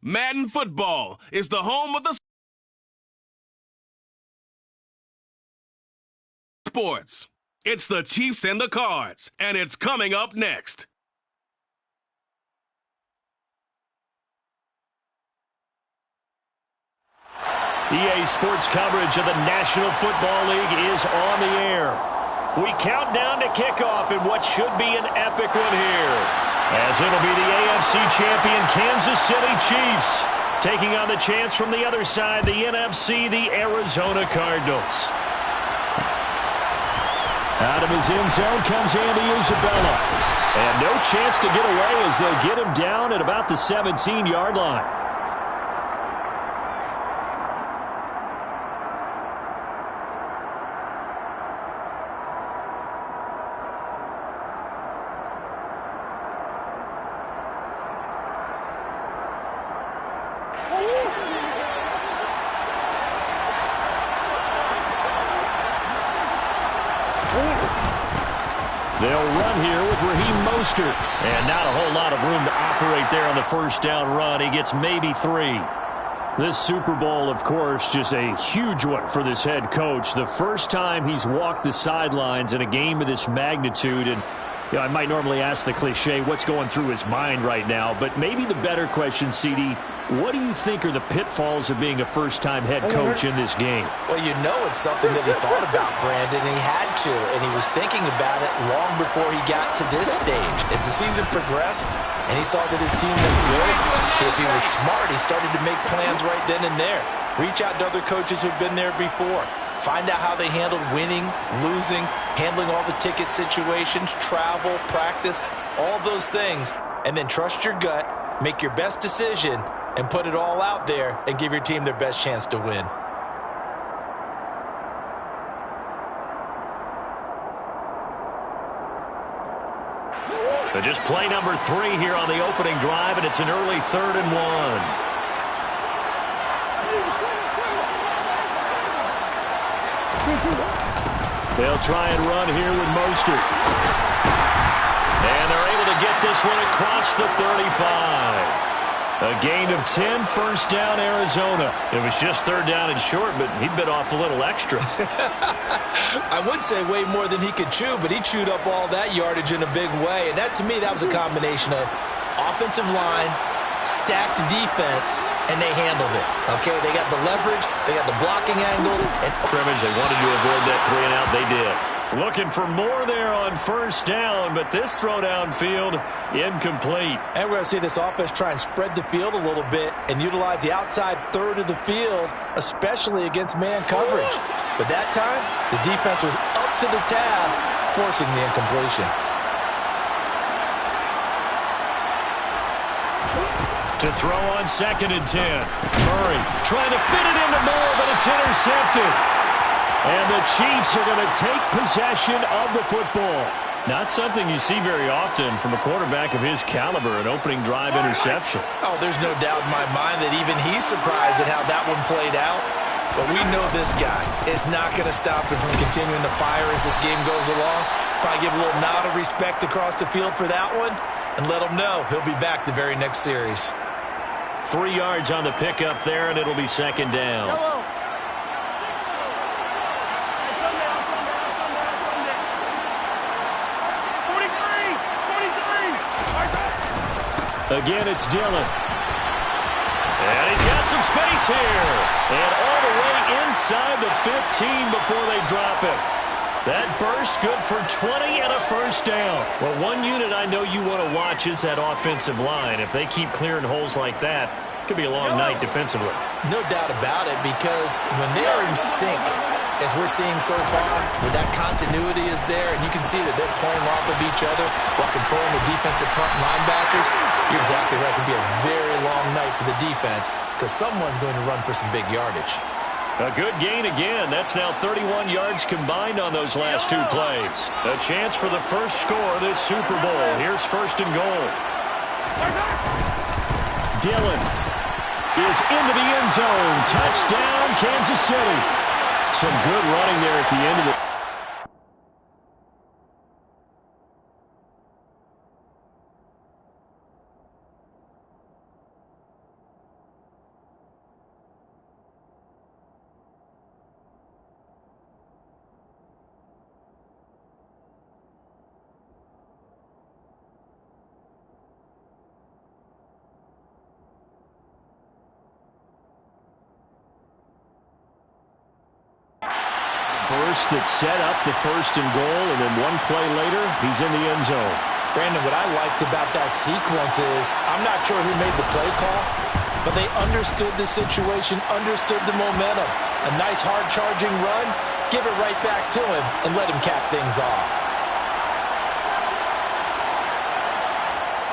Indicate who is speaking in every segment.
Speaker 1: Madden Football is the home of the sports. It's the Chiefs and the Cards, and it's coming up next.
Speaker 2: EA Sports coverage of the National Football League is on the air. We count down to kickoff in what should be an epic one here, as it'll be the AFC champion Kansas City Chiefs taking on the chance from the other side, the NFC, the Arizona Cardinals. Out of his end zone comes Andy Isabella. And no chance to get away as they'll get him down at about the 17-yard line. They'll run here with Raheem Mostert. And not a whole lot of room to operate there on the first down run. He gets maybe 3. This Super Bowl, of course, just a huge one for this head coach. The first time he's walked the sidelines in a game of this magnitude. And you know, I might normally ask the cliche, what's going through his mind right now? But maybe the better question, CD, what do you think are the pitfalls of being a first-time head coach in this game?
Speaker 3: Well, you know it's something that he thought about, Brandon, and he had to. And he was thinking about it long before he got to this stage. As the season progressed and he saw that his team was good, if he was smart, he started to make plans right then and there. Reach out to other coaches who've been there before. Find out how they handled winning, losing, handling all the ticket situations, travel, practice, all those things. And then trust your gut, make your best decision, and put it all out there and give your team their best chance to win.
Speaker 2: So just play number 3 here on the opening drive, and it's an early 3rd and 1. They'll try and run here with Mostert. And they're able to get this one across the 35. A gain of 10, first down, Arizona. It was just 3rd down and short, but he bit off a little extra.
Speaker 3: I would say way more than he could chew, but he chewed up all that yardage in a big way. And that, to me, that was a combination of offensive line, stacked defense, and they handled it. Okay, they got the leverage, they got the blocking angles. And
Speaker 2: scrimmage, they wanted to avoid that 3 and out. They did. Looking for more there on first down, but this throw downfield incomplete.
Speaker 3: And we're going to see this offense try and spread the field a little bit and utilize the outside third of the field, especially against man coverage. But that time, the defense was up to the task, forcing the incompletion.
Speaker 2: To throw on 2nd and 10. Murray trying to fit it into Moore, but it's intercepted. And the Chiefs are going to take possession of the football. Not something you see very often from a quarterback of his caliber, an opening drive interception.
Speaker 3: Oh, there's no doubt in my mind that even he's surprised at how that one played out. But we know this guy is not going to stop him from continuing to fire as this game goes along. Probably give a little nod of respect across the field for that one and let him know he'll be back the very next series.
Speaker 2: 3 yards on the pickup there, and it'll be 2nd down. Again, it's Dillon. And he's got some space here. And all the way inside the 15 before they drop it. That burst good for 20 and a first down. Well, one unit I know you want to watch is that offensive line. If they keep clearing holes like that, it could be a long night defensively.
Speaker 3: No doubt about it, because when they are in sync, as we're seeing so far, where that continuity is there, and you can see that they're playing off of each other while controlling the defensive front linebackers, you're exactly right. It could be a very long night for the defense because someone's going to run for some big yardage.
Speaker 2: A good gain again. That's now 31 yards combined on those last 2 plays. A chance for the first score of this Super Bowl. Here's 1st and goal. Dillon is into the end zone. Touchdown, Kansas City. Some good running there at the end of it. burst that set up the first and goal, and then one play later, he's in the end zone.
Speaker 3: Brandon, what I liked about that sequence is I'm not sure who made the play call, but they understood the situation, understood the momentum. A nice hard-charging run, give it right back to him, and let him cap things off.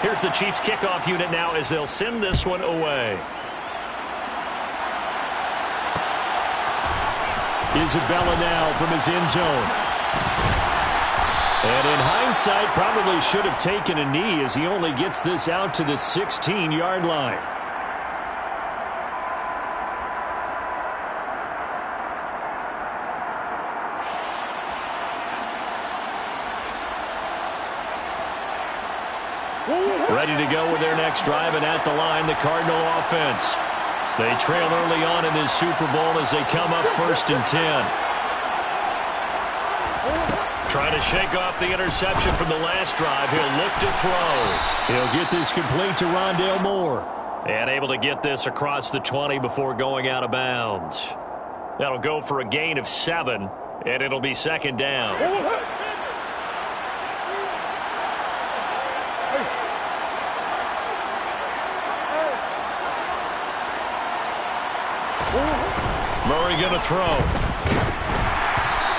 Speaker 2: Here's the Chiefs kickoff unit now as they'll send this one away. Isabella now from his end zone. And in hindsight, probably should have taken a knee as he only gets this out to the 16-yard line. Ready to go with their next drive, and at the line, the Cardinal offense. They trail early on in this Super Bowl as they come up 1st and 10. Trying to shake off the interception from the last drive. He'll look to throw. He'll get this complete to Rondale Moore. And able to get this across the 20 before going out of bounds. That'll go for a gain of 7, and it'll be 2nd down. Murray going to throw.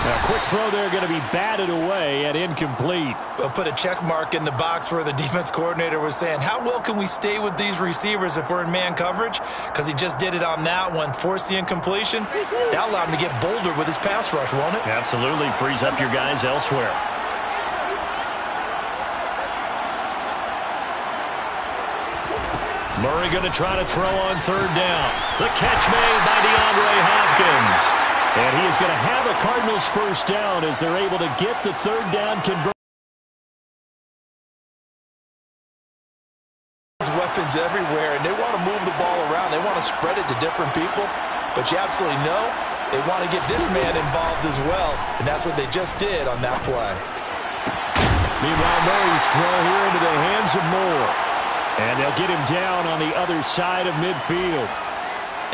Speaker 2: A quick throw there going to be batted away and incomplete.
Speaker 3: We'll put a check mark in the box where the defense coordinator was saying, how well can we stay with these receivers if we're in man coverage? Because he just did it on that one, forced the incompletion. That'll allow him to get bolder with his pass rush, won't it?
Speaker 2: Absolutely. Frees up your guys elsewhere. Murray going to try to throw on 3rd down. The catch made by DeAndre Hopkins. And he is going to have a Cardinals 1st down as they're able to get the 3rd down conversion.
Speaker 3: Weapons everywhere, and they want to move the ball around. They want to spread it to different people. But you absolutely know they want to get this man involved as well. And that's what they just did on that play.
Speaker 2: Meanwhile, Murray's throw here into the hands of Moore. And they'll get him down on the other side of midfield.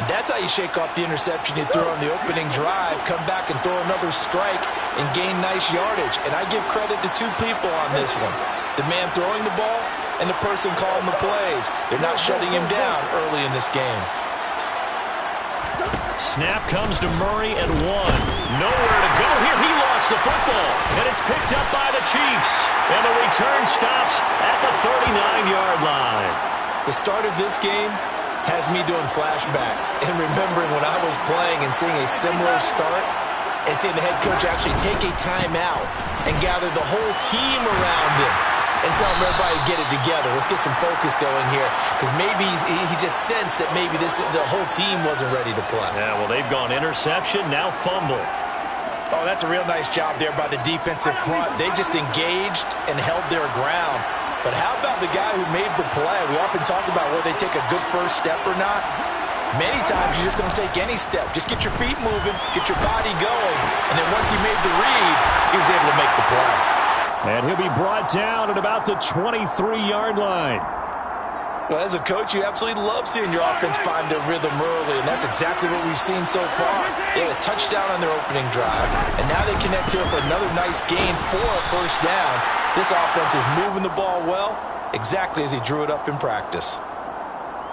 Speaker 3: And that's how you shake off the interception you threw on the opening drive, come back and throw another strike and gain nice yardage. And I give credit to 2 people on this one. The man throwing the ball and the person calling the plays. They're not shutting him down early in this game.
Speaker 2: Snap comes to Murray at 1. Nowhere to go here. He lost the football. And it's picked up by the Chiefs. And the return stops at the 39-yard line.
Speaker 3: The start of this game has me doing flashbacks and remembering when I was playing and seeing a similar start and seeing the head coach actually take a timeout and gather the whole team around him and tell him everybody to get it together. Let's get some focus going here because maybe he just sensed that maybe the whole team wasn't ready to play.
Speaker 2: Yeah, well, they've gone interception, now fumble.
Speaker 3: Oh, that's a real nice job there by the defensive front. They just engaged and held their ground. But how about the guy who made the play? We often talk about whether they take a good first step or not. Many times you just don't take any step. Just get your feet moving, get your body going, and then once he made the read, he was able to make the play.
Speaker 2: And he'll be brought down at about the 23-yard line.
Speaker 3: Well, as a coach, you absolutely love seeing your offense find their rhythm early, and that's exactly what we've seen so far. They had a touchdown on their opening drive, and now they connect here for another nice gain for a 1st down. This offense is moving the ball well, exactly as he drew it up in practice.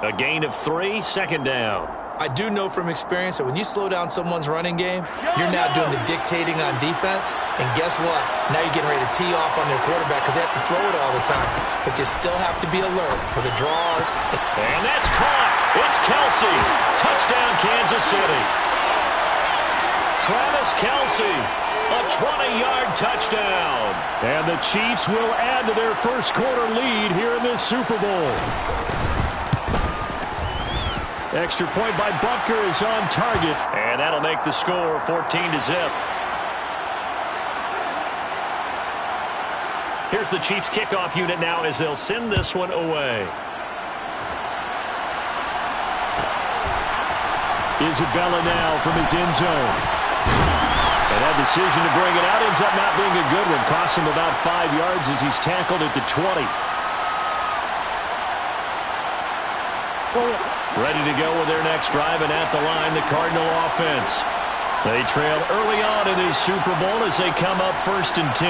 Speaker 2: A gain of 3, 2nd down.
Speaker 3: I do know from experience that when you slow down someone's running game, you're now doing the dictating on defense. And guess what? Now you're getting ready to tee off on their quarterback because they have to throw it all the time. But you still have to be alert for the draws.
Speaker 2: And that's caught. It's Kelsey. Touchdown, Kansas City. Travis Kelsey. A 20-yard touchdown. And the Chiefs will add to their first quarter lead here in this Super Bowl. Extra point by Butker is on target. And that'll make the score 14-0. Here's the Chiefs kickoff unit now as they'll send this one away. Isabella now from his end zone. And that decision to bring it out ends up not being a good one. Costs him about 5 yards as he's tackled at the 20. Ready to go with their next drive, and at the line, the Cardinal offense. They trail early on in this Super Bowl as they come up 1st and 10.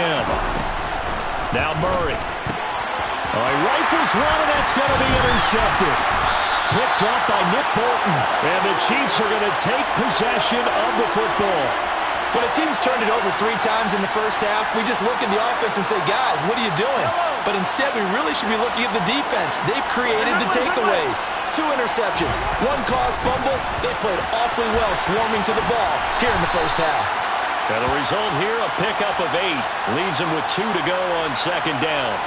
Speaker 2: Now Murray. Oh, he rifles one, and that's going to be intercepted. Picked off by Nick Bolton. And the Chiefs are going to take possession of the football.
Speaker 3: When a team's turned it over 3 times in the first half, we just look at the offense and say, guys, what are you doing? But instead, we really should be looking at the defense. They've created the takeaways. 2 interceptions, 1 caused fumble. They played awfully well swarming to the ball here in the first half.
Speaker 2: And the result here, a pickup of 8. Leaves them with 2 to go on 2nd down.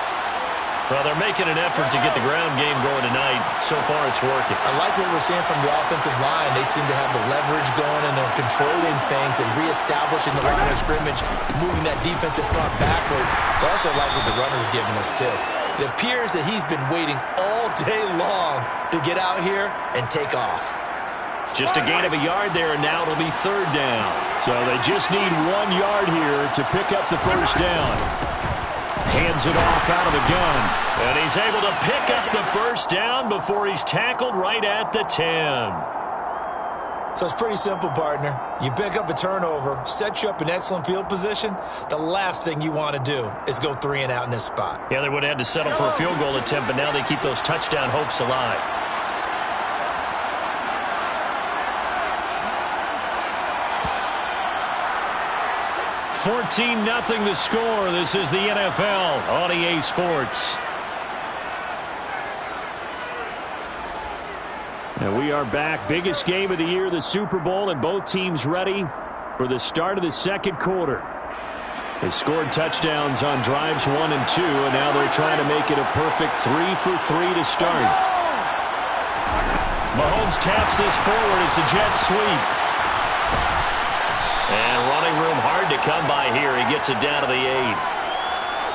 Speaker 2: Well, they're making an effort to get the ground game going tonight. So far, it's working.
Speaker 3: I like what we're seeing from the offensive line. They seem to have the leverage going, and they're controlling things and reestablishing the line of scrimmage, moving that defensive front backwards. I also like what the runner's giving us, too. It appears that he's been waiting all day long to get out here and take off.
Speaker 2: Just a gain of a yard there, and now it'll be 3rd down. So they just need 1 yard here to pick up the 1st down. Hands it off out of the gun. And he's able to pick up the 1st down before he's tackled right at the 10.
Speaker 3: So it's pretty simple, partner. You pick up a turnover, set you up in excellent field position. The last thing you want to do is go 3 and out in this spot.
Speaker 2: Yeah, they would have had to settle for a field goal attempt, but now they keep those touchdown hopes alive. $14-0 the score. This is the NFL on EA Sports. And we are back. Biggest game of the year, the Super Bowl, and both teams ready for the start of the 2nd quarter. They scored touchdowns on drives 1 and 2, and now they're trying to make it a perfect 3 for 3 to start. Mahomes taps this forward. It's a jet sweep. And running room hard to come by here. He gets it down to the 8.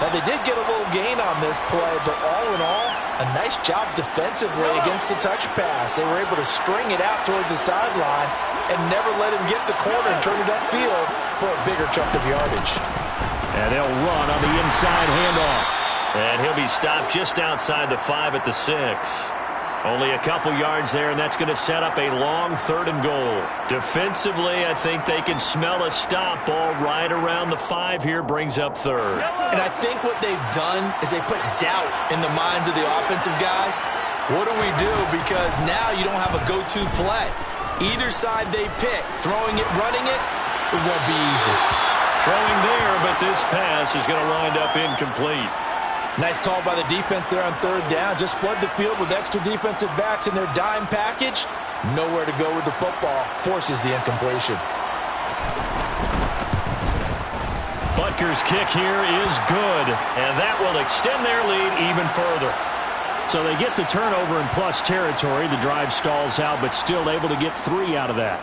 Speaker 3: Now, they did get a little gain on this play, but all in all, a nice job defensively against the touch pass. They were able to string it out towards the sideline and never let him get the corner and turn it upfield for a bigger chunk of yardage.
Speaker 2: And they'll run on the inside handoff. And he'll be stopped just outside the 5 at the 6. Only a couple yards there, and that's going to set up a long 3rd and goal. Defensively, I think they can smell a stop ball right around the 5 here, brings up 3rd.
Speaker 3: And I think what they've done is they put doubt in the minds of the offensive guys. What do we do? Because now you don't have a go-to play. Either side they pick, throwing it, running it, it won't be easy.
Speaker 2: Throwing there, but this pass is going to wind up incomplete.
Speaker 3: Nice call by the defense there on 3rd down. Just flood the field with extra defensive backs in their dime package. Nowhere to go with the football. Forces the incompletion.
Speaker 2: Butker's kick here is good, and that will extend their lead even further. So they get the turnover in plus territory. The drive stalls out, but still able to get 3 out of that.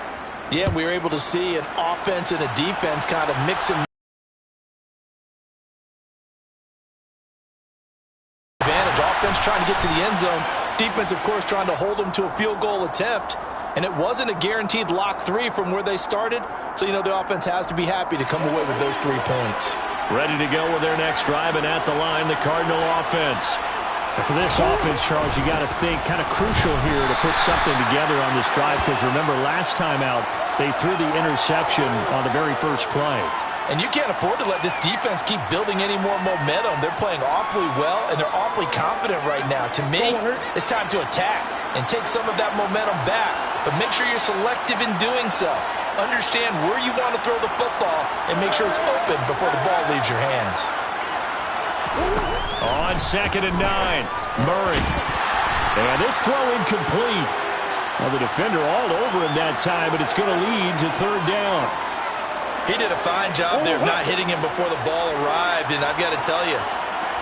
Speaker 3: Yeah, we were able to see an offense and a defense kind of mix and offense trying to get to the end zone. Defense, of course, trying to hold them to a field goal attempt. And it wasn't a guaranteed lock 3 from where they started. So, you know, the offense has to be happy to come away with those 3 points.
Speaker 2: Ready to go with their next drive, and at the line, the Cardinal offense.
Speaker 4: And for this offense, Charles, you got to think kind of crucial here to put something together on this drive, because remember, last time out, they threw the interception on the very first play.
Speaker 3: And you can't afford to let this defense keep building any more momentum. They're playing awfully well, and they're awfully confident right now. To me, it's time to attack and take some of that momentum back. But make sure you're selective in doing so. Understand where you want to throw the football and make sure it's open before the ball leaves your hands.
Speaker 2: On 2nd and 9, Murray. And this throw incomplete. Well, the defender all over him that time, but it's going to lead to 3rd down.
Speaker 3: He did a fine job there of not hitting him before the ball arrived, and I've got to tell you,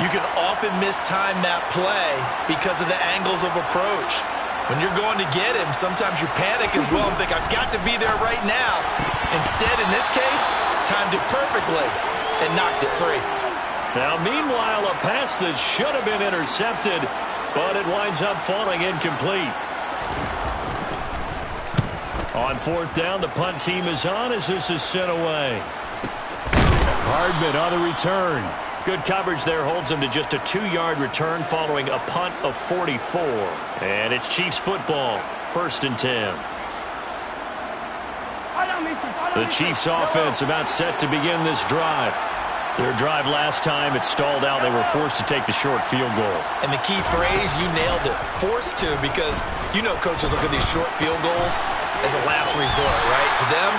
Speaker 3: you can often mistime that play because of the angles of approach. When you're going to get him, sometimes you panic as well and think, I've got to be there right now. Instead, in this case, timed it perfectly and knocked it free.
Speaker 2: Now, meanwhile, a pass that should have been intercepted, but it winds up falling incomplete. On 4th down, the punt team is on as this is sent away. Hardman on the return. Good coverage there holds him to just a 2-yard return following a punt of 44. And it's Chiefs football, 1st and 10. The Chiefs offense about set to begin this drive. Their drive last time, it stalled out. They were forced to take the short field goal.
Speaker 3: And the key phrase, you nailed it, forced to, because you know coaches look at these short field goals as a last resort, right? To them,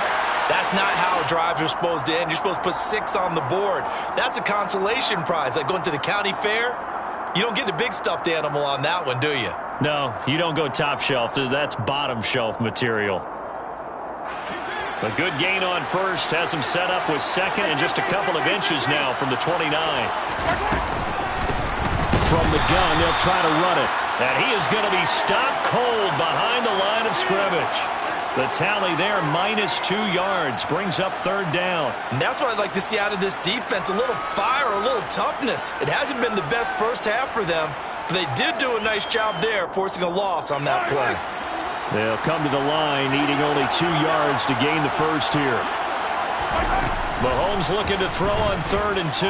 Speaker 3: that's not how drives are supposed to end. You're supposed to put 6 on the board. That's a consolation prize. Like going to the county fair, you don't get the big stuffed animal on that one, do you?
Speaker 2: No, you don't go top shelf. That's bottom shelf material. A good gain on first has him set up with second and just a couple of inches now from the 29.
Speaker 4: From the gun, they'll try to run it.
Speaker 2: And he is going to be stopped cold behind the line of scrimmage. The tally there, -2 yards, brings up third down.
Speaker 3: And that's what I'd like to see out of this defense, a little fire, a little toughness. It hasn't been the best first half for them, but they did do a nice job there, forcing a loss on that play.
Speaker 4: They'll come to the line, needing only 2 yards to gain the first here.
Speaker 2: Mahomes looking to throw on 3rd and 2.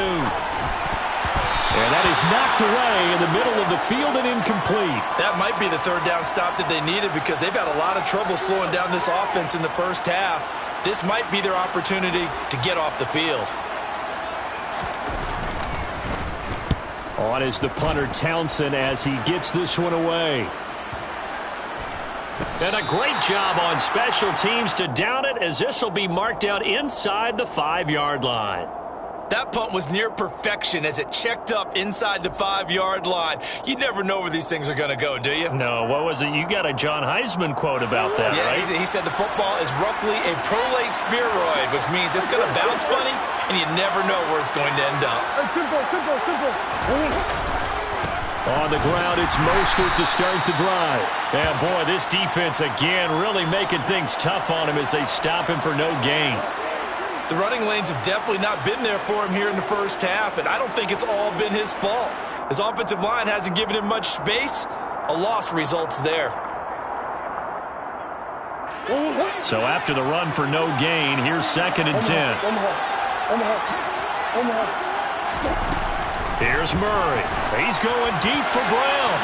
Speaker 4: And that is knocked away in the middle of the field and incomplete.
Speaker 3: That might be the third down stop that they needed because they've had a lot of trouble slowing down this offense in the first half. This might be their opportunity to get off the field.
Speaker 4: On is the punter Townsend as he gets this one away.
Speaker 2: And a great job on special teams to down it, as this will be marked out inside the 5-yard line.
Speaker 3: That punt was near perfection as it checked up inside the 5-yard line. You never know where these things are going to go, do you?
Speaker 2: No, what was it? You got a John Heisman quote about that,
Speaker 3: yeah,
Speaker 2: right?
Speaker 3: He said the football is roughly a prolate spheroid, which means it's going to bounce funny, and you never know where it's going to end up.
Speaker 4: On the ground, it's Mostert to start the drive.
Speaker 2: And, boy, this defense, again, really making things tough on him as they stop him for no gain.
Speaker 3: The running lanes have definitely not been there for him here in the first half, and I don't think it's all been his fault. His offensive line hasn't given him much space. A loss results there.
Speaker 2: So after the run for no gain, here's 2nd and 10. Here's Murray. He's going deep for Brown.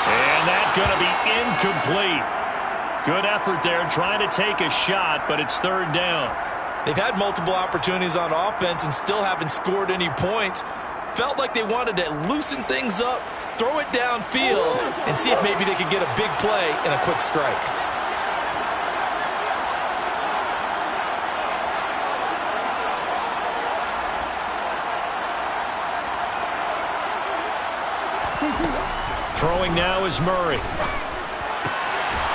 Speaker 2: And that's going to be incomplete. Good effort there trying to take a shot, but it's 3rd down.
Speaker 3: They've had multiple opportunities on offense and still haven't scored any points. Felt like they wanted to loosen things up, throw it downfield, and see if maybe they could get a big play and a quick strike.
Speaker 2: Throwing now is Murray.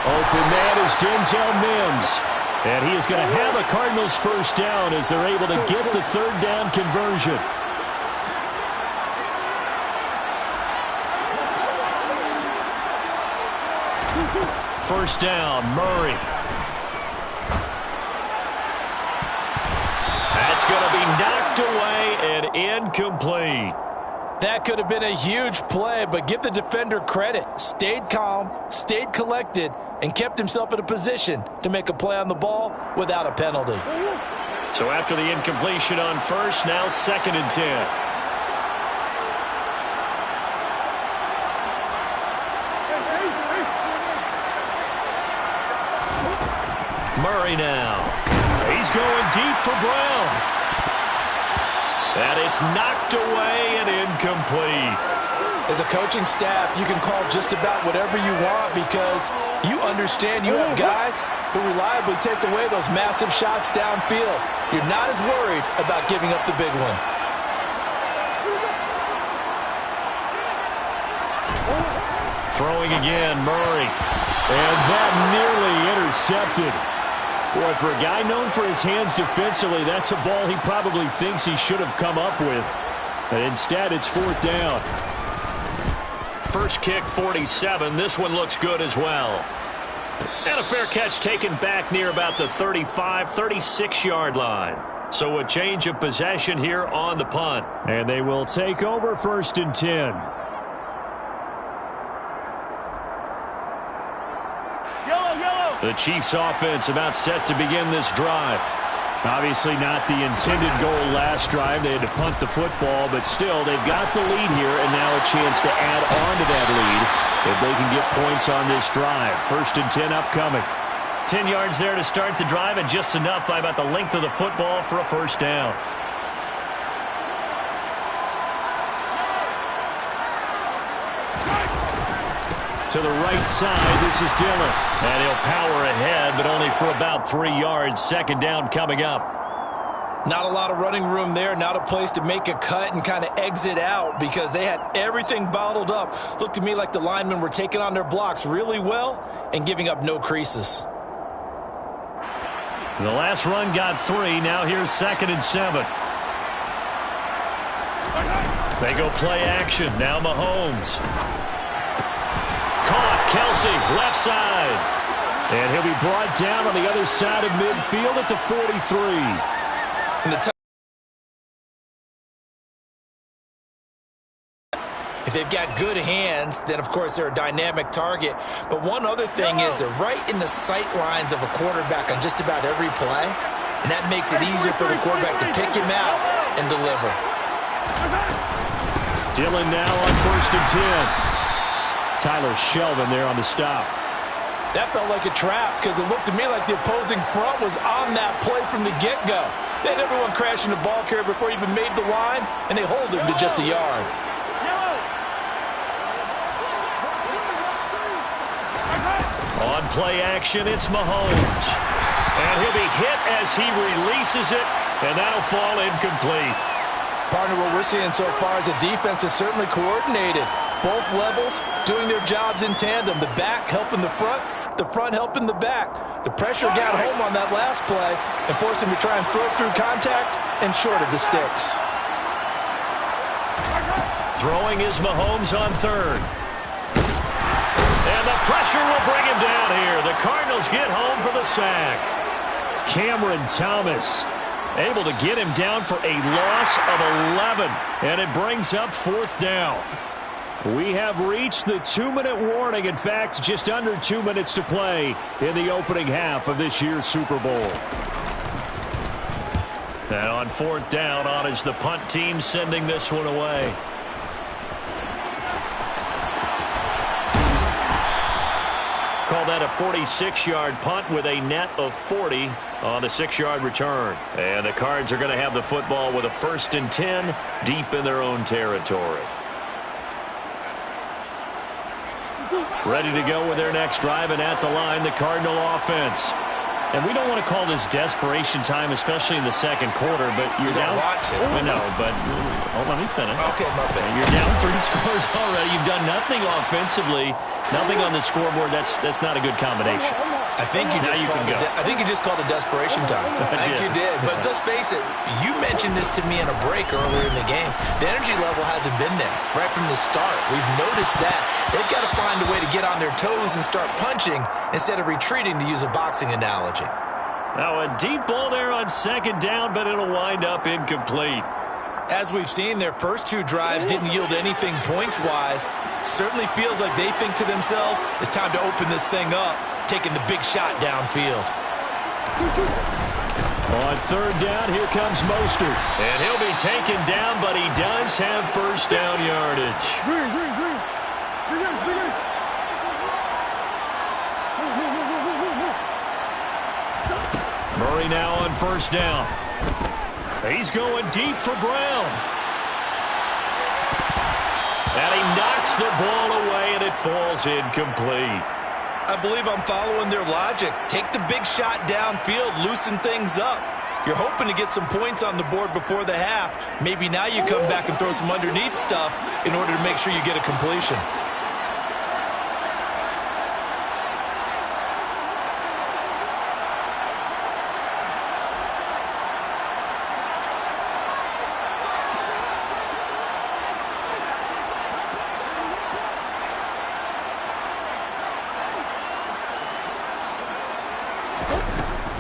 Speaker 4: Open man is Denzel Mims. And he is going to have a Cardinals first down as they're able to get the 3rd down conversion.
Speaker 2: First down, Murray. That's going to be knocked away and incomplete.
Speaker 3: That could have been a huge play, but give the defender credit. Stayed calm, stayed collected, and kept himself in a position to make a play on the ball without a penalty.
Speaker 2: So after the incompletion on first, now 2nd and 10. Murray now. He's going deep for Brown. And it's knocked away and incomplete.
Speaker 3: As a coaching staff, you can call just about whatever you want because you understand you have guys who reliably take away those massive shots downfield. You're not as worried about giving up the big one.
Speaker 2: Throwing again, Murray.
Speaker 4: And that nearly intercepted. Boy, for a guy known for his hands defensively, that's a ball he probably thinks he should have come up with. But instead, it's 4th down.
Speaker 2: First kick, 47. This one looks good as well. And a fair catch taken back near about the 35, 36-yard line. So a change of possession here on the punt.
Speaker 4: And they will take over 1st and 10.
Speaker 2: The Chiefs offense about set to begin this drive.
Speaker 4: Obviously not the intended goal last drive. They had to punt the football, but still they've got the lead here and now a chance to add on to that lead if they can get points on this drive. 1st and 10 upcoming.
Speaker 2: 10 yards there to start the drive, and just enough by about the length of the football for a first down. To the right side, this is Dillon. And he'll power ahead, but only for about 3 yards. Second down coming up.
Speaker 3: Not a lot of running room there, not a place to make a cut and kind of exit out because they had everything bottled up. Looked to me like the linemen were taking on their blocks really well and giving up no creases.
Speaker 2: The last run got 3. Now here's 2nd and 7. They go play action. Now Mahomes. Caught. Kelsey, left side.
Speaker 4: And he'll be brought down on the other side of midfield at the 43.
Speaker 3: If they've got good hands, then, of course, they're a dynamic target. But one other thing is they're right in the sight lines of a quarterback on just about every play, and that makes it easier for the quarterback to pick him out and deliver.
Speaker 4: Dillon now on 1st and 10. Tyler Shelvin there on the stop.
Speaker 3: That felt like a trap because it looked to me like the opposing front was on that play from the get-go. They had everyone crashing the ball carrier before he even made the line, and they hold him to just a yard.
Speaker 2: On play action, it's Mahomes. And he'll be hit as he releases it, and that'll fall incomplete.
Speaker 3: Partner, what we're seeing so far is the defense is certainly coordinated. Both levels doing their jobs in tandem. The back helping the front helping the back. The pressure got home on that last play and forced him to try and throw through contact and short of the sticks.
Speaker 2: Throwing is Mahomes on 3rd. And the pressure will bring him down here. The Cardinals get home for the sack.
Speaker 4: Cameron Thomas able to get him down for a loss of 11. And it brings up 4th down. We have reached the 2-minute warning. In fact, just under 2 minutes to play in the opening half of this year's Super Bowl.
Speaker 2: And on 4th down, on is the punt team sending this one away. Call that a 46-yard punt with a net of 40 on the 6-yard return. And the Cards are going to have the football with a 1st and 10 deep in their own territory. Ready to go with their next drive, and at the line, the Cardinal offense. And we don't want to call this desperation time, especially in the second quarter, but you're down. I know, but let me finish.
Speaker 3: Okay, my bad.
Speaker 2: You're down 3 scores already. You've done nothing offensively, nothing on the scoreboard. That's not a good combination.
Speaker 3: I think you just called a desperation time. I think you did. But let's face it, you mentioned this to me in a break earlier in the game. The energy level hasn't been there right from the start. We've noticed that. They've got to find a way to get on their toes and start punching instead of retreating, to use a boxing analogy.
Speaker 2: Now a deep ball there on 2nd down, but it'll wind up incomplete.
Speaker 3: As we've seen, their first 2 drives didn't yield anything points-wise. Certainly feels like they think to themselves, it's time to open this thing up, taking the big shot downfield.
Speaker 4: On 3rd down, here comes Mostert.
Speaker 2: And he'll be taken down, but he does have 1st down yardage. Murray now on 1st down. He's going deep for Brown. And he knocks the ball away, and it falls incomplete.
Speaker 3: I believe I'm following their logic. Take the big shot downfield, loosen things up. You're hoping to get some points on the board before the half. Maybe now you come back and throw some underneath stuff in order to make sure you get a completion.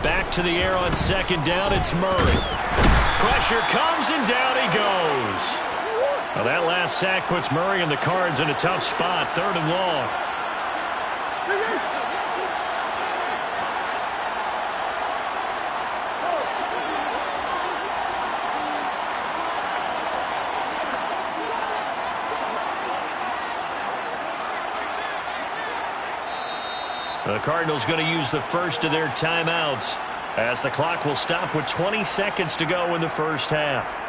Speaker 2: Back to the air on 2nd down, it's Murray. Pressure comes, and down he goes. Well, that last sack puts Murray and the Cards in a tough spot, 3rd and long. The Cardinals going to use the first of their timeouts as the clock will stop with 20 seconds to go in the first half.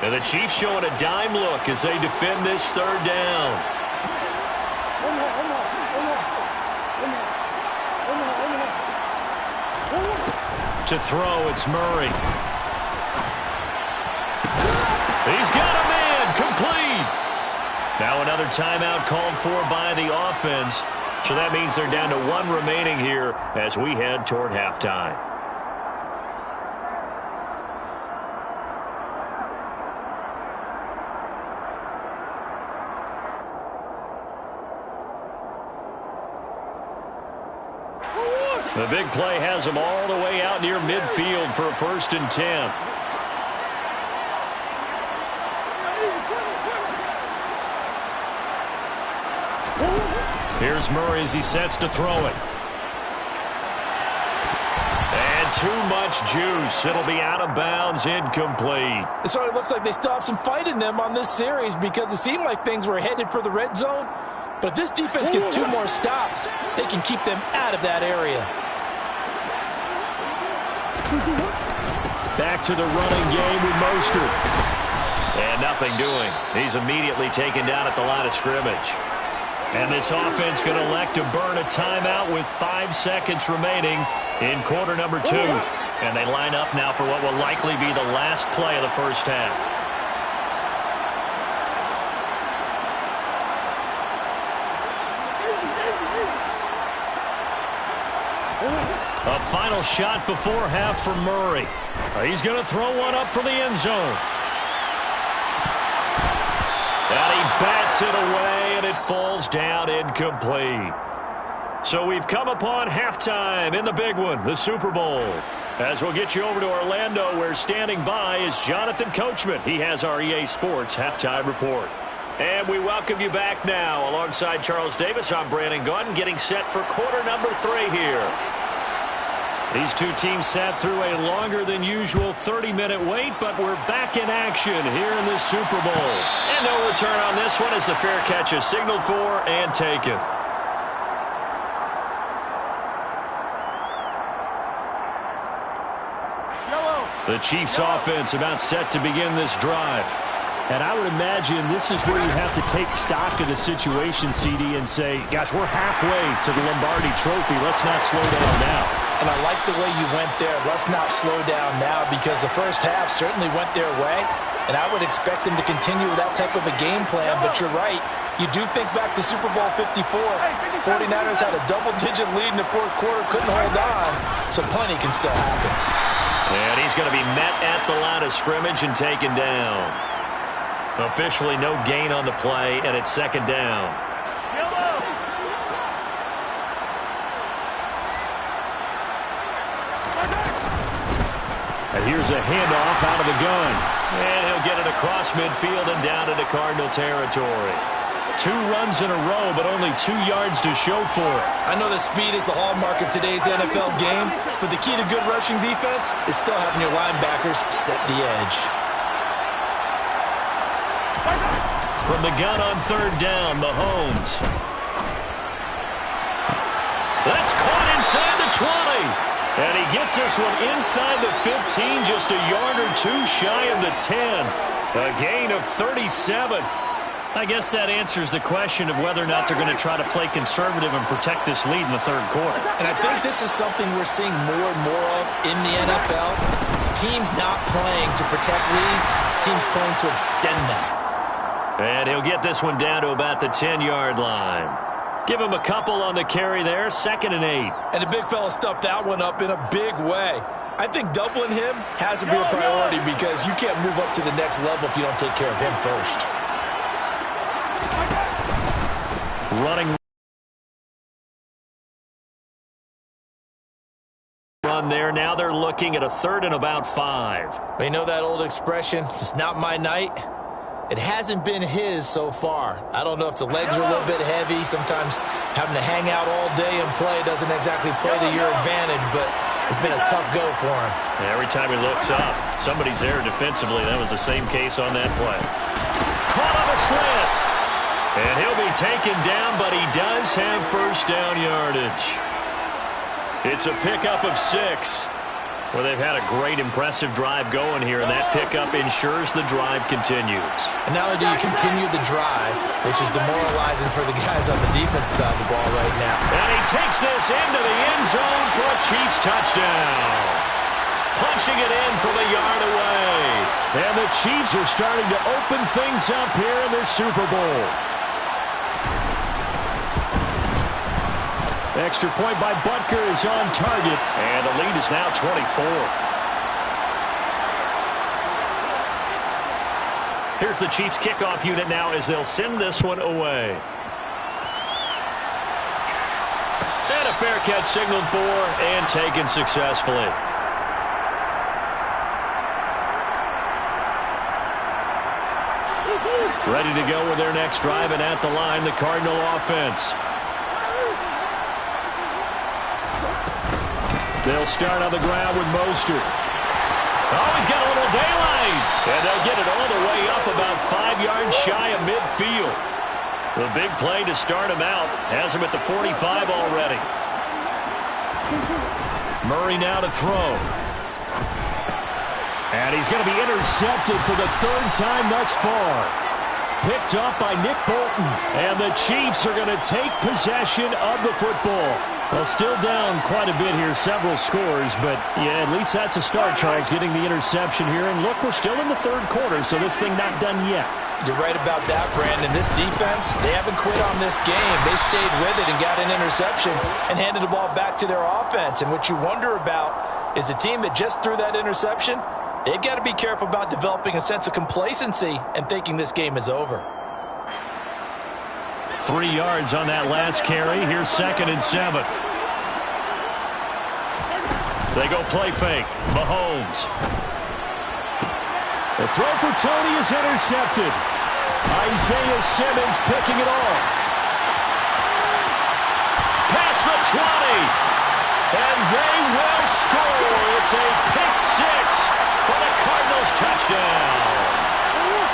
Speaker 2: And the Chiefs showing a dime look as they defend this third down. To throw, it's Murray. He's got a man, complete. Now another timeout called for by the offense. So that means they're down to one remaining here as we head toward halftime. The big play has him all the way out near midfield for a 1st and 10. Here's Murray as he sets to throw it. And too much juice. It'll be out of bounds, incomplete.
Speaker 3: So it looks like they still have some fight in them on this series because it seemed like things were headed for the red zone. But if this defense gets 2 more stops, they can keep them out of that area.
Speaker 2: Back to the running game with Mostert. And nothing doing. He's immediately taken down at the line of scrimmage. And this offense going to elect to burn a timeout with 5 seconds remaining in quarter number 2. And they line up now for what will likely be the last play of the first half. A final shot before half for Murray. He's going to throw one up for the end zone. And he bats it away, and it falls down incomplete. So we've come upon halftime in the big one, the Super Bowl. As we'll get you over to Orlando, where standing by is Jonathan Coachman. He has our EA Sports halftime report. And we welcome you back now. Alongside Charles Davis, I'm Brandon Gunn, getting set for quarter number 3 here. These two teams sat through a longer than usual 30-minute wait, but we're back in action here in the Super Bowl. And no return on this one as the fair catch is signaled for and taken. The Chiefs offense about set to begin this drive.
Speaker 4: And I would imagine this is where you have to take stock of the situation, CD, and say, gosh, we're halfway to the Lombardi Trophy. Let's not slow down now.
Speaker 3: And I like the way you went there. Let's not slow down now because the first half certainly went their way. And I would expect them to continue with that type of a game plan. But you're right. You do think back to Super Bowl 54. 49ers had a double-digit lead in the fourth quarter, couldn't hold on. So plenty can still happen.
Speaker 2: And he's going to be met at the line of scrimmage and taken down. Officially no gain on the play, and it's 2nd down.
Speaker 4: And here's a handoff out of the gun.
Speaker 2: And he'll get it across midfield and down into Cardinal territory.
Speaker 4: 2 runs in a row, but only 2 yards to show for it.
Speaker 3: I know that speed is the hallmark of today's NFL game, but the key to good rushing defense is still having your linebackers set the edge.
Speaker 2: From the gun on 3rd down, Mahomes. That's caught inside the 20. And he gets this one inside the 15, just a yard or 2 shy of the 10. A gain of 37. I guess that answers the question of whether or not they're going to try to play conservative and protect this lead in the 3rd quarter.
Speaker 3: And I think this is something we're seeing more and more of in the NFL. Teams not playing to protect leads, teams playing to extend them.
Speaker 2: And he'll get this one down to about the 10-yard line. Give him a couple on the carry there, 2nd and 8.
Speaker 3: And the big fella stuffed that one up in a big way. I think doubling him has to be a priority because you can't move up to the next level if you don't take care of him first.
Speaker 2: Running run there. Now they're looking at a 3rd and about 5.
Speaker 3: You know that old expression, it's not my night. It hasn't been his so far. I don't know if the legs are a little bit heavy. Sometimes having to hang out all day and play doesn't exactly play to your advantage, but it's been a tough go for him.
Speaker 2: And every time he looks up, somebody's there defensively. That was the same case on that play. Caught on a slant. And he'll be taken down, but he does have first down yardage. It's a pickup of 6. Well, they've had a great, impressive drive going here, and that pickup ensures the drive continues.
Speaker 3: And not only do you continue the drive, which is demoralizing for the guys on the defense side of the ball right now.
Speaker 2: And he takes this into the end zone for a Chiefs touchdown. Punching it in from a yard away.
Speaker 4: And the Chiefs are starting to open things up here in this Super Bowl. Extra point by Butker is on target.
Speaker 2: And the lead is now 24. Here's the Chiefs kickoff unit now as they'll send this one away. And a fair catch signaled for and taken successfully. Ready to go with their next drive, and at the line, the Cardinal offense. They'll start on the ground with Mostert. Oh, he's got a little daylight. And they'll get it all the way up about 5 yards shy of midfield. The big play to start him out has him at the 45 already. Murray now to throw.
Speaker 4: And he's going to be intercepted for the 3rd time thus far. Picked up by Nick Bolton. And the Chiefs are going to take possession of the football. Well, still down quite a bit here, several scores, but yeah, at least that's a start, Charles, getting the interception here. And look, we're still in the 3rd quarter, so this thing not done yet.
Speaker 3: You're right about that, Brandon. This defense, they haven't quit on this game. They stayed with it and got an interception and handed the ball back to their offense. And what you wonder about is the team that just threw that interception, they've got to be careful about developing a sense of complacency and thinking this game is over.
Speaker 2: 3 yards on that last carry. Here's 2nd and 7. They go play fake. Mahomes.
Speaker 4: The throw for Tony is intercepted. Isaiah Simmons picking it off.
Speaker 2: Past the 20. And they will score. It's a pick 6 for the Cardinals touchdown.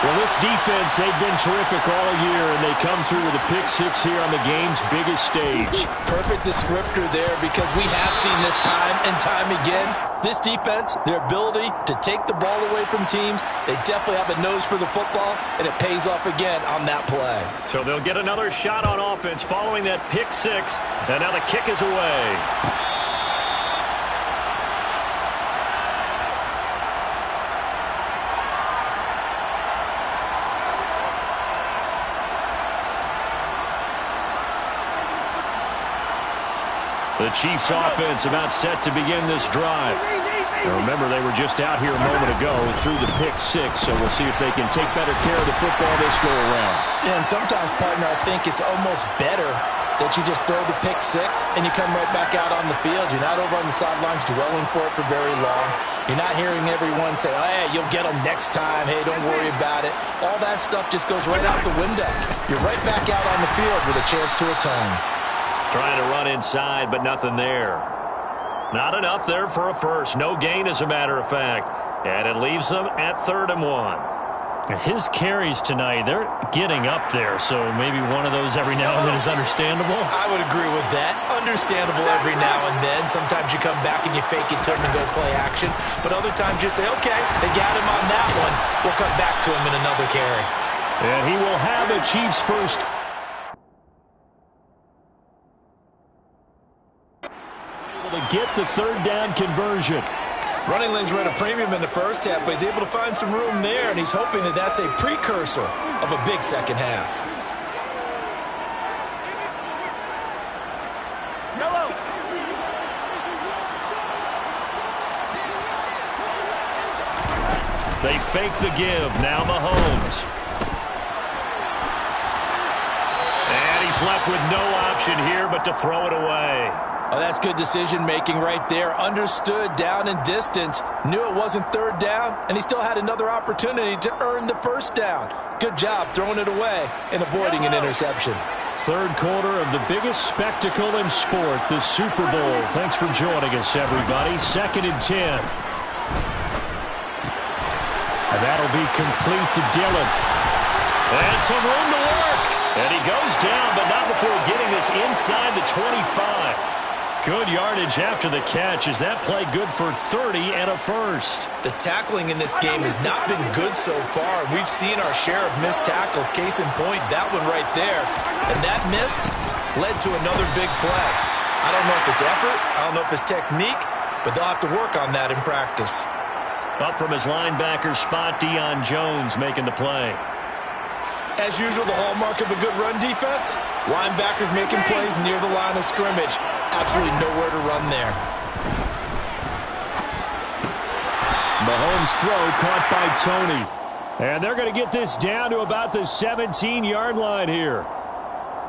Speaker 4: Well, this defense, they've been terrific all year, and they come through with a pick 6 here on the game's biggest stage.
Speaker 3: Perfect descriptor there, because we have seen this time and time again. This defense, their ability to take the ball away from teams, they definitely have a nose for the football, and it pays off again on that play.
Speaker 2: So they'll get another shot on offense following that pick 6, and now the kick is away. The Chiefs offense about set to begin this drive. Now remember, they were just out here a moment ago through the pick 6, so we'll see if they can take better care of the football this go around.
Speaker 3: Yeah, and sometimes, partner, I think it's almost better that you just throw the pick 6 and you come right back out on the field. You're not over on the sidelines dwelling for it for very long. You're not hearing everyone say, oh, hey, you'll get them next time. Hey, don't worry about it. All that stuff just goes right out the window. You're right back out on the field with a chance to atone.
Speaker 2: Trying to run inside, but nothing there. Not enough there for a first. No gain, as a matter of fact. And it leaves them at 3rd and 1.
Speaker 4: His carries tonight, they're getting up there, so maybe one of those every now and then is understandable.
Speaker 3: I would agree with that. Understandable every now and then. Sometimes you come back and you fake it to him and go play action. But other times you say, okay, they got him on that one. We'll come back to him in another carry.
Speaker 4: And he will have a Chiefs first. To get the 3rd down conversion.
Speaker 3: Running lanes ran a premium in the first half, but he's able to find some room there, and he's hoping that that's a precursor of a big second half.
Speaker 2: They fake the give. Now Mahomes. And he's left with no option here but to throw it away.
Speaker 3: Oh, that's good decision-making right there. Understood down and distance. Knew it wasn't third down, and he still had another opportunity to earn the first down. Good job throwing it away and avoiding an interception.
Speaker 4: Third quarter of the biggest spectacle in sport, the Super Bowl. Thanks for joining us, everybody. 2nd and 10. And that'll be complete to Dillon. And some room to work. And he goes down, but not before getting this inside the 25. Good yardage after the catch. Is that play good for 30 and a first?
Speaker 3: The tackling in this game has not been good so far. We've seen our share of missed tackles. Case in point, that one right there. And that miss led to another big play. I don't know if it's effort. I don't know if it's technique, but they'll have to work on that in practice.
Speaker 2: Up from his linebacker spot, Deion Jones making the play.
Speaker 3: As usual, the hallmark of a good run defense, linebackers making plays near the line of scrimmage. Absolutely nowhere to run there.
Speaker 4: Mahomes' throw caught by Tony. And they're going to get this down to about the 17-yard line here.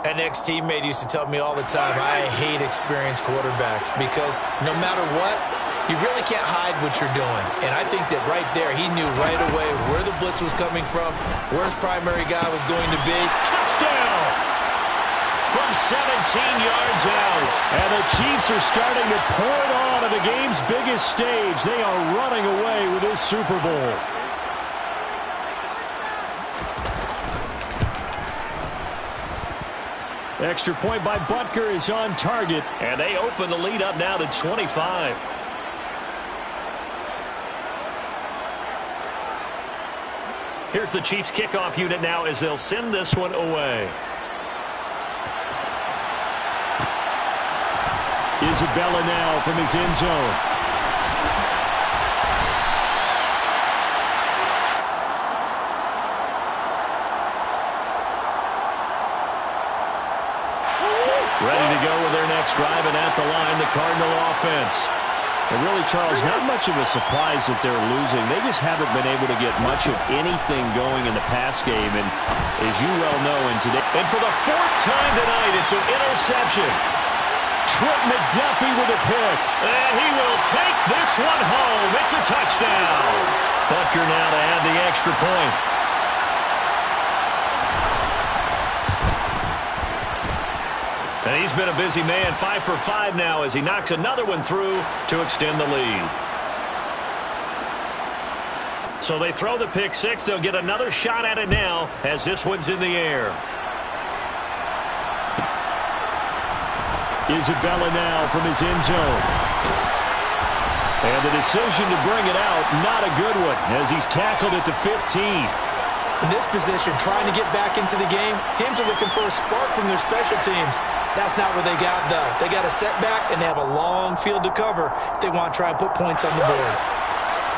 Speaker 3: An ex-teammate used to tell me all the time, I hate experienced quarterbacks because no matter what, you really can't hide what you're doing. And I think that right there, he knew right away where the blitz was coming from, where his primary guy was going to be.
Speaker 2: Touchdown! From 17 yards out.
Speaker 4: And the Chiefs are starting to pour it on at the game's biggest stage. They are running away with this Super Bowl. Extra point by Butker is on target.
Speaker 2: And they open the lead up now to 25. Here's the Chiefs kickoff unit now as they'll send this one away.
Speaker 4: Isabella now from his end zone.
Speaker 2: Ready to go with their next drive, and at the line, the Cardinal offense.
Speaker 4: And really, Charles, not much of a surprise that they're losing. They just haven't been able to get much of anything going in the pass game. And as you well know, and
Speaker 2: for the 4th time tonight, it's an interception.
Speaker 4: Trent McDuffie with a pick.
Speaker 2: And he will take this one home. It's a touchdown. Butker now to add the extra point. And he's been a busy man, 5 for 5 now as he knocks another one through to extend the lead. So they throw the pick six. They'll get another shot at it now as this one's in the air.
Speaker 4: Isabella now from his end zone. And the decision to bring it out, not a good one, as he's tackled at the 15.
Speaker 3: In this position, trying to get back into the game, teams are looking for a spark from their special teams. That's not what they got, though. They got a setback, and they have a long field to cover if they want to try and put points on the board.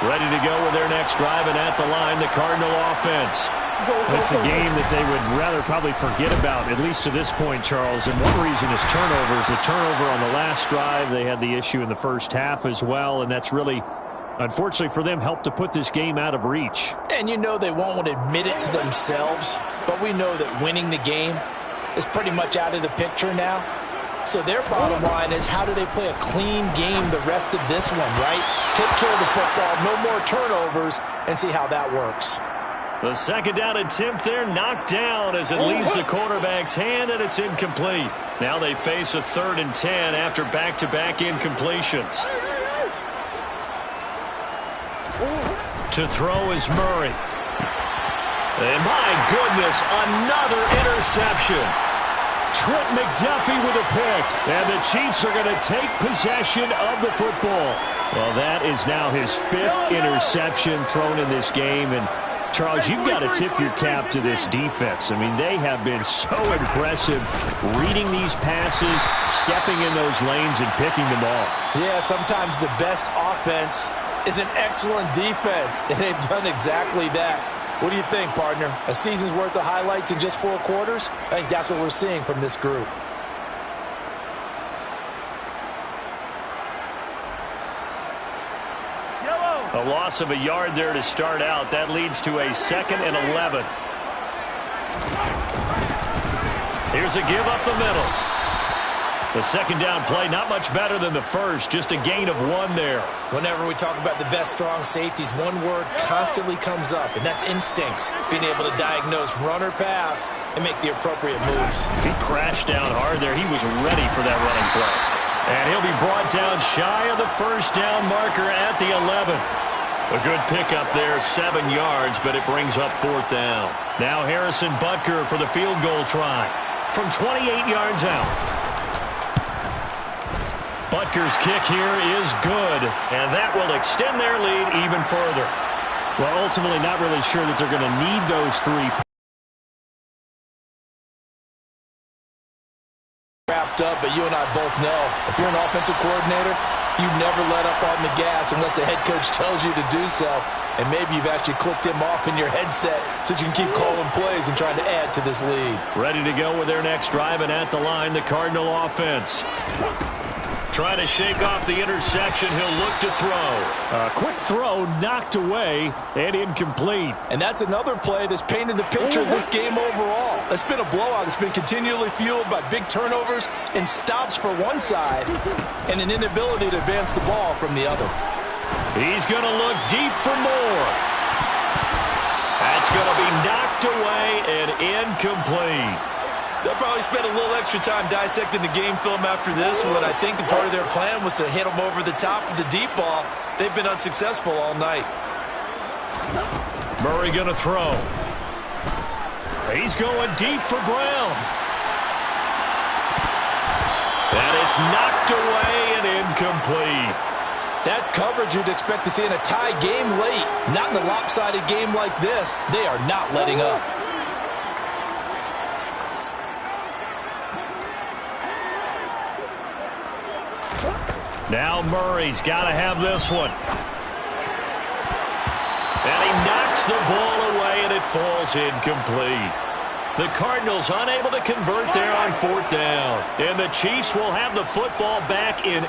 Speaker 2: Ready to go with their next drive, and at the line, the Cardinal offense.
Speaker 4: It's a game that they would rather probably forget about, at least to this point, Charles. And one reason is turnovers. A turnover on the last drive. They had the issue in the first half as well, and that's really, unfortunately for them, helped to put this game out of reach.
Speaker 3: And you know they won't want to admit it to themselves, but we know that winning the game is pretty much out of the picture now. So their bottom line is, how do they play a clean game the rest of this one, right? Take care of the football, no more turnovers, and see how that works.
Speaker 2: The second down attempt there knocked down as it leaves the quarterback's hand, and it's incomplete. Now they face a 3rd and 10 after back-to-back incompletions. To throw is Murray. And my goodness, another interception.
Speaker 4: Trent McDuffie with a pick. And the Chiefs are going to take possession of the football. Well, that is now his 5th interception thrown in this game. And, Charles, you've got to tip your cap to this defense. I mean, they have been so impressive reading these passes, stepping in those lanes, and picking them off.
Speaker 3: Yeah, sometimes the best offense is an excellent defense, and they've done exactly that. What do you think, partner? A season's worth of highlights in just 4 quarters? I think that's what we're seeing from this group.
Speaker 2: A loss of a yard there to start out. That leads to a 2nd and 11. Here's a give up the middle.
Speaker 4: The second down play, not much better than the first, just a gain of 1 there.
Speaker 3: Whenever we talk about the best strong safeties, one word constantly comes up, and that's instincts. Being able to diagnose run or pass and make the appropriate moves.
Speaker 4: He crashed down hard there. He was ready for that running play. And he'll be brought down shy of the first down marker at the 11. A good pickup there, 7 yards, but it brings up 4th down. Now Harrison Butker for the field goal try from 28 yards out. Butker's kick here is good, and that will extend their lead even further. Well, ultimately not really sure that they're going to need those 3.
Speaker 3: Wrapped up, but you and I both know if you're an offensive coordinator, you never let up on the gas unless the head coach tells you to do so. And maybe you've actually clicked him off in your headset so you can keep calling plays and trying to add to this lead.
Speaker 4: Ready to go with their next drive, and at the line, the Cardinal offense. Trying to shake off the interception. He'll look to throw. A quick throw knocked away and incomplete.
Speaker 3: And that's another play that's painted the picture of this game overall. It's been a blowout. It's been continually fueled by big turnovers and stops for one side and an inability to advance the ball from the other.
Speaker 4: He's going to look deep for more. That's going to be knocked away and incomplete.
Speaker 3: They'll probably spend a little extra time dissecting the game film after this one. I think the part of their plan was to hit them over the top of the deep ball. They've been unsuccessful all night.
Speaker 4: Murray going to throw. He's going deep for Brown. And it's knocked away and incomplete.
Speaker 3: That's coverage you'd expect to see in a tie game late. Not in a lopsided game like this. They are not letting up.
Speaker 4: Now Murray's got to have this one. And he knocks the ball away, and it falls incomplete. The Cardinals unable to convert there on 4th down. And the Chiefs will have the football back in